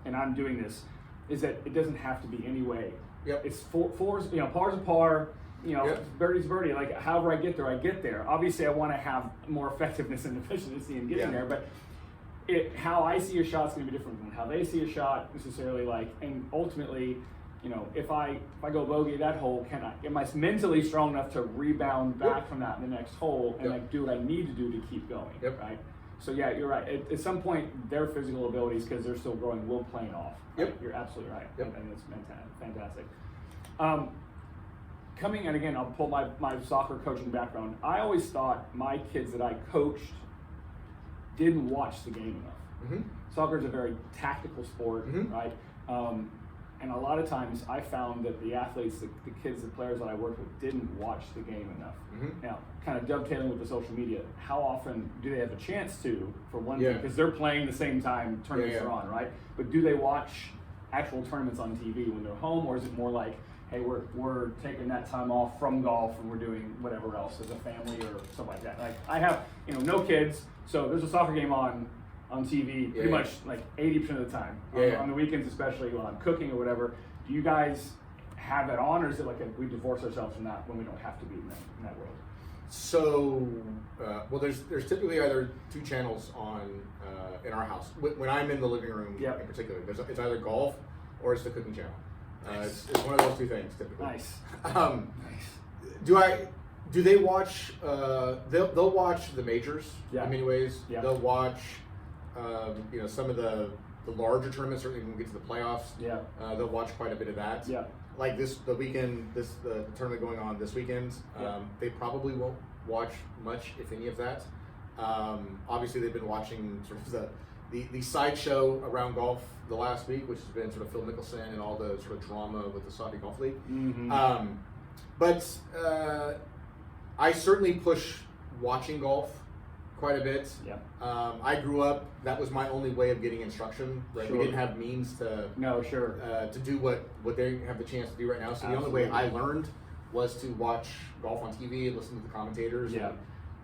And I'm doing this, is that it doesn't have to be any way. Yep. It's fours, par's a par, birdie's birdie. Like, however I get there. Obviously, I want to have more effectiveness and efficiency in getting there, but how I see a shot's going to be different from how they see a shot necessarily. And ultimately, if I go bogey that hole, am I mentally strong enough to rebound back from that in the next hole and do what I need to do to keep going, right? So yeah, you're right. At some point, their physical abilities, because they're still growing, will play off. Right? Yep. You're absolutely right. Yep. And it's fantastic. Coming, and again, I'll pull my soccer coaching background. I always thought my kids that I coached didn't watch the game enough. Mm-hmm. Soccer is a very tactical sport, right? And a lot of times I found that the athletes, the kids, the players that I worked with didn't watch the game enough. Mm-hmm. Now, kind of dovetailing with the social media, how often do they have a chance to, for one thing, Yeah. because they're playing the same time tournaments Yeah. are on, right? But do they watch actual tournaments on TV when they're home, or is it more like, hey, we're taking that time off from golf and we're doing whatever else as a family or something like that? Like, I have, no kids, so there's a soccer game on TV pretty much like 80% of the time. On the weekends, especially when I'm cooking or whatever. Do you guys have that on, or is it like we divorce ourselves from that when we don't have to be in that world? So, there's typically either 2 channels on in our house. When I'm in the living room, in particular, it's either golf or it's the cooking channel. Nice. It's one of those 2 things typically. Nice. Nice. Do they watch? They'll watch the majors in many ways. Yeah. They'll watch, some of the larger tournaments. Certainly when we get to the playoffs. Yeah. They'll watch quite a bit of that. Yeah. Like the tournament going on this weekend. They probably won't watch much, if any of that. Obviously, they've been watching sort of the sideshow around golf the last week, which has been sort of Phil Mickelson and all the sort of drama with the Saudi Golf League. Mm-hmm. But I certainly push watching golf quite a bit. Yeah. I grew up, that was my only way of getting instruction. Right? Sure. We didn't have means to to do what they have the chance to do right now. So the only way I learned was to watch golf on TV and listen to the commentators and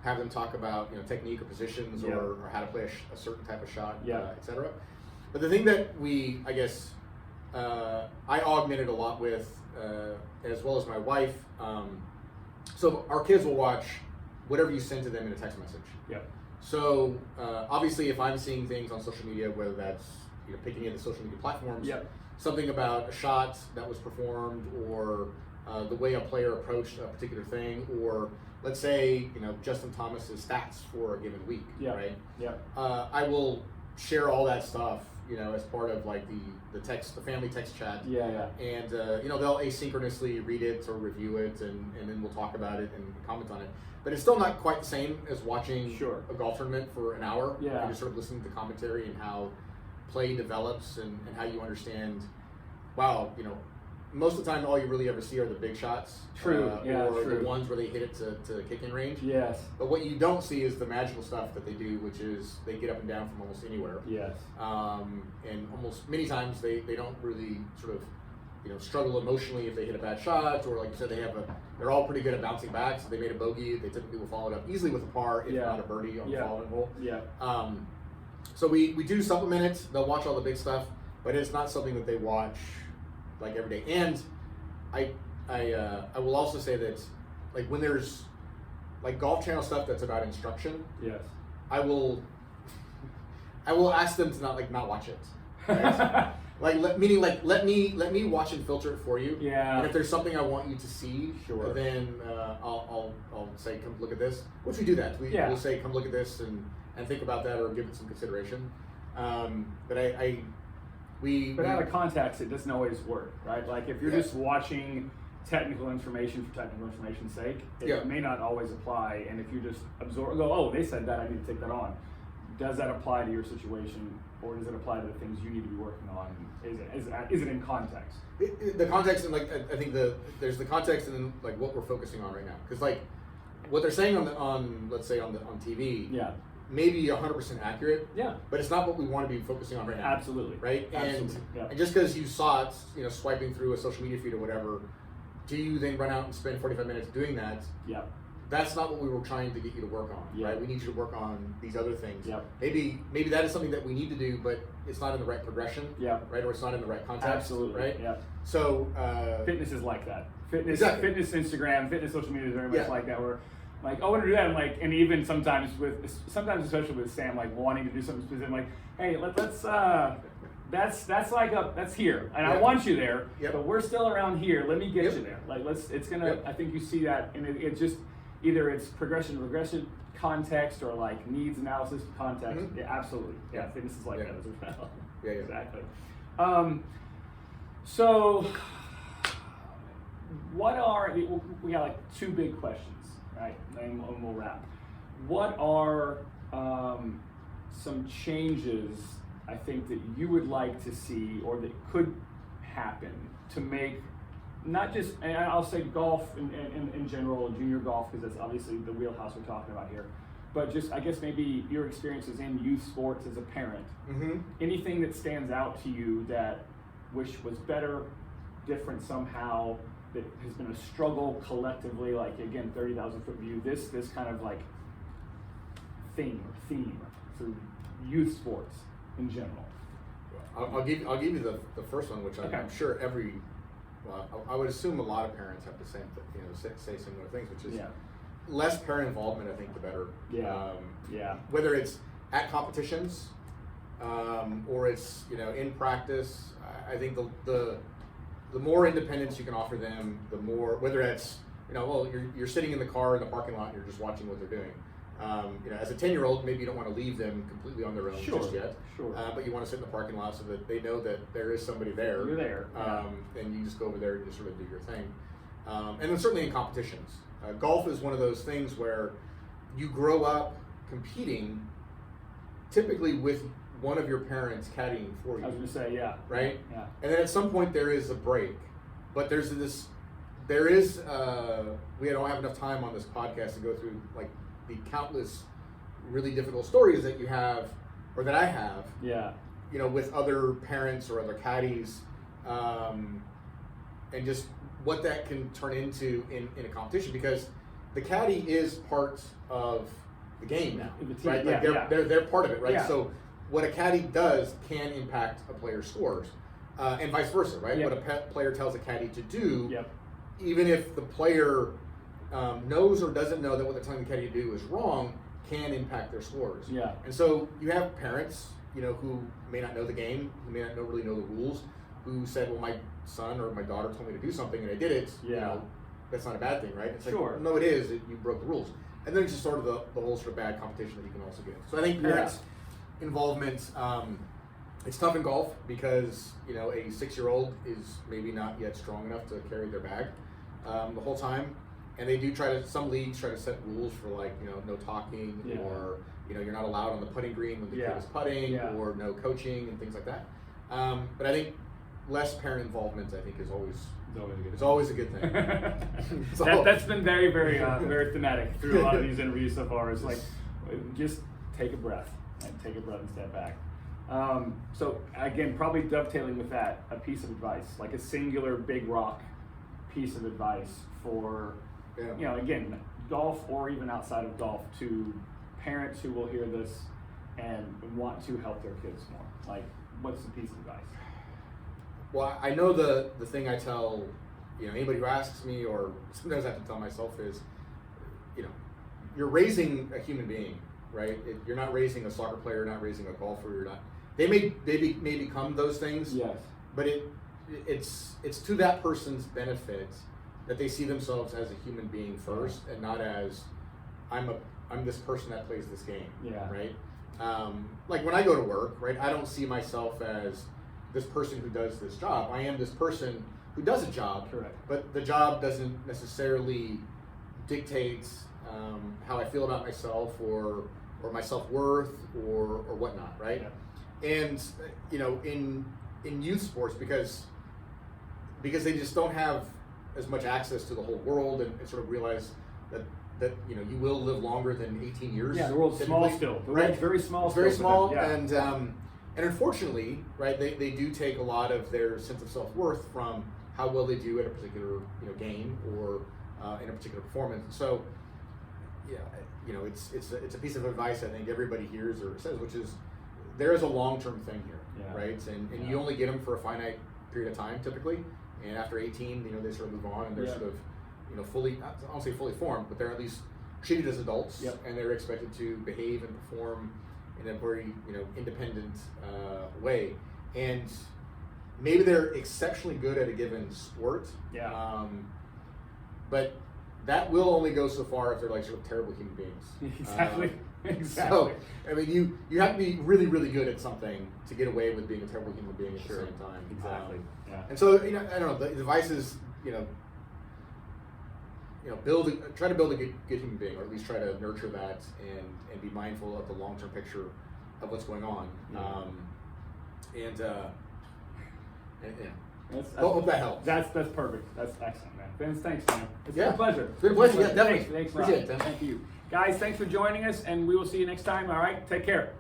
have them talk about technique or positions or how to play a certain type of shot, etc. But the thing that I augmented a lot with, as well as my wife, so our kids will watch whatever you send to them in a text message. Yep. So obviously, if I'm seeing things on social media, whether that's picking in the social media platforms, something about a shot that was performed, or the way a player approached a particular thing, or let's say Justin Thomas's stats for a given week, right? Yeah. I will share all that stuff, as part of like the family text chat. And they'll asynchronously read it or review it, and then we'll talk about it and comment on it. But it's still not quite the same as watching a golf tournament for an hour. And just sort of listening to commentary and how play develops and how you understand. Wow, most of the time, all you really ever see are the big shots. Or the ones where they hit it to kick-in range. Yes. But what you don't see is the magical stuff that they do, which is they get up and down from almost anywhere. Yes. And almost many times they don't really sort of struggle emotionally if they hit a bad shot, or like you said, they're all pretty good at bouncing back. So they made a bogey, they typically will follow it up easily with a par, if not a birdie on the following hole. So we do supplement it. They'll watch all the big stuff, but it's not something that they watch like every day. And I will also say that like when there's like Golf Channel stuff that's about instruction, I will ask them to not watch it. Right? Like let me watch and filter it for you. Yeah. And if there's something I want you to see, Sure. then I'll say, come look at this. Which we do that. We'll say, come look at this and think about that or give it some consideration. But But out of context, it doesn't always work, right? Like if you're Yeah. just watching technical information for technical information's sake, it Yeah. may not always apply. And if you just go, oh, they said that, I need to take that on. Does that apply to your situation, or does it apply to the things you need to be working on? Is it in context? The context, and like I think there's the context and then like what we're focusing on right now, because like what they're saying on let's say on TV, Yeah. maybe 100% accurate. Yeah. But it's not what we want to be focusing on right now. Absolutely. Right. Absolutely. And just because you saw it, swiping through a social media feed or whatever, do you then run out and spend 45 minutes doing that? Yeah. That's not what we were trying to get you to work on, Yeah. right? We need you to work on these other things. Yep. Maybe that is something that we need to do, but it's not in the right progression, Yeah. right? Or it's not in the right context, Absolutely. right? Yeah. So fitness is like that. Fitness, Exactly. fitness Instagram, fitness social media is very much Yeah. like that. Where, like, I want to do that. I'm like, and even sometimes especially with Sam, like wanting to do something specific. I'm like, hey, let's. That's here, and I Yep. want you there. Yep. But we're still around here. Let me get Yep. you there. Like, it's gonna. Yep. I think you see that, and it just either it's regression context or like needs analysis context. Mhm. Yeah, absolutely. Yeah, fitness is like Yeah. that as well. Yeah. Exactly. So, we got like two big questions, right? And we'll wrap. What are some changes I think that you would like to see or that could happen to make not just, and I'll say golf in general, junior golf, because that's obviously the wheelhouse we're talking about here, but just I guess maybe your experiences in youth sports as a parent. Mm-hmm. Anything that stands out to you that wish was better, different somehow, that has been a struggle collectively, like again, 30,000 foot view, this kind of like theme through youth sports in general. I'll give you the first one, which Okay. I'm sure I would assume a lot of parents have the same, say similar things, which is Yeah. less parent involvement. I think the better. Yeah. Yeah. Whether it's at competitions, or it's in practice, I think the more independence you can offer them, the more, whether it's you're sitting in the car in the parking lot and you're just watching what they're doing. As a 10-year-old, maybe you don't want to leave them completely on their own just yet. Sure. But you want to sit in the parking lot so that they know that there is somebody there. You're there. And you just go over there and just sort of do your thing. And then certainly in competitions. Golf is one of those things where you grow up competing typically with one of your parents caddying for you. I was gonna say, yeah. Right? Yeah. And then at some point there is a break. But we don't have enough time on this podcast to go through like the countless really difficult stories that you have, or that I have, Yeah. with other parents or other caddies, and just what that can turn into in a competition, because the caddy is part of the game now, The team, right? Like they're part of it, right? Yeah. So what a caddy does can impact a player's scores, and vice versa, right? Yep. What a player tells a caddy to do, Yep. even if the player knows or doesn't know that what they're telling the caddy to do is wrong, can impact their scores. Yeah. And so you have parents, who may not know the game, who may not really know the rules, who said, well, my son or my daughter told me to do something and I did it. Yeah. That's not a bad thing, right? It's Sure. like, no, it is. You broke the rules. And then it's just sort of the whole sort of bad competition that you can also get. So I think parents' involvement, it's tough in golf because, a 6-year-old is maybe not yet strong enough to carry their bag the whole time. And they do some leagues try to set rules for like, no talking, Yeah. or, you're not allowed on the putting green when the Yeah. kid is putting, Yeah. or no coaching and things like that. But I think less parent involvement, I think, is always a good thing. That's been very, very, very thematic through a lot of these interviews so far. It's like, just take a breath and step back. So again, probably dovetailing with that, a piece of advice, like a singular big rock piece of advice for, again, golf or even outside of golf, to parents who will hear this and want to help their kids more. Like, what's the piece of advice? Well, I know the thing I tell, anybody who asks me, or sometimes I have to tell myself, is, you're raising a human being, right? You're not raising a soccer player, you're not raising a golfer, you're not they may become those things. Yes. But it's to that person's benefit that they see themselves as a human being first, and not as I'm this person that plays this game. Yeah. Right. Like when I go to work, right, I don't see myself as this person who does this job. I am this person who does a job. Correct. But the job doesn't necessarily dictate how I feel about myself or my self-worth or whatnot, right? Yeah. And you know, in youth sports, because they just don't have as much access to the whole world and sort of realize that you know, you will live longer than 18 years. Yeah, the world's small typically, still. The right? world's very small. It's very still small, for them. Yeah. and unfortunately, right, they do take a lot of their sense of self-worth from how well they do at a particular game or in a particular performance. So, yeah, you know, it's a piece of advice I think everybody hears or says, which is there is a long-term thing here, Yeah. right? And you only get them for a finite period of time typically, and after 18, you know, they sort of move on and they're Yeah. sort of, you know, fully, I don't say fully formed, but they're at least treated as adults, Yep. and they're expected to behave and perform in a very, you know, independent way. And maybe they're exceptionally good at a given sport. Yeah. But that will only go so far if they're like sort of terrible human beings. Exactly. Exactly. So, I mean, you have to be really, really good at something to get away with being a terrible human being at the same time. Exactly. Yeah. And so, you know, I don't know, the advice is, you know, try to build a good human being, or at least try to nurture that and be mindful of the long-term picture of what's going on. Yeah. Yeah. Hope that helps. That's perfect. That's excellent, man. Vince, thanks, man. It's been Yeah. a pleasure. It's been a pleasure. Yeah, definitely. Thanks a Appreciate lot. it, Tim. Thank you. Guys, thanks for joining us, and we will see you next time, all right? Take care.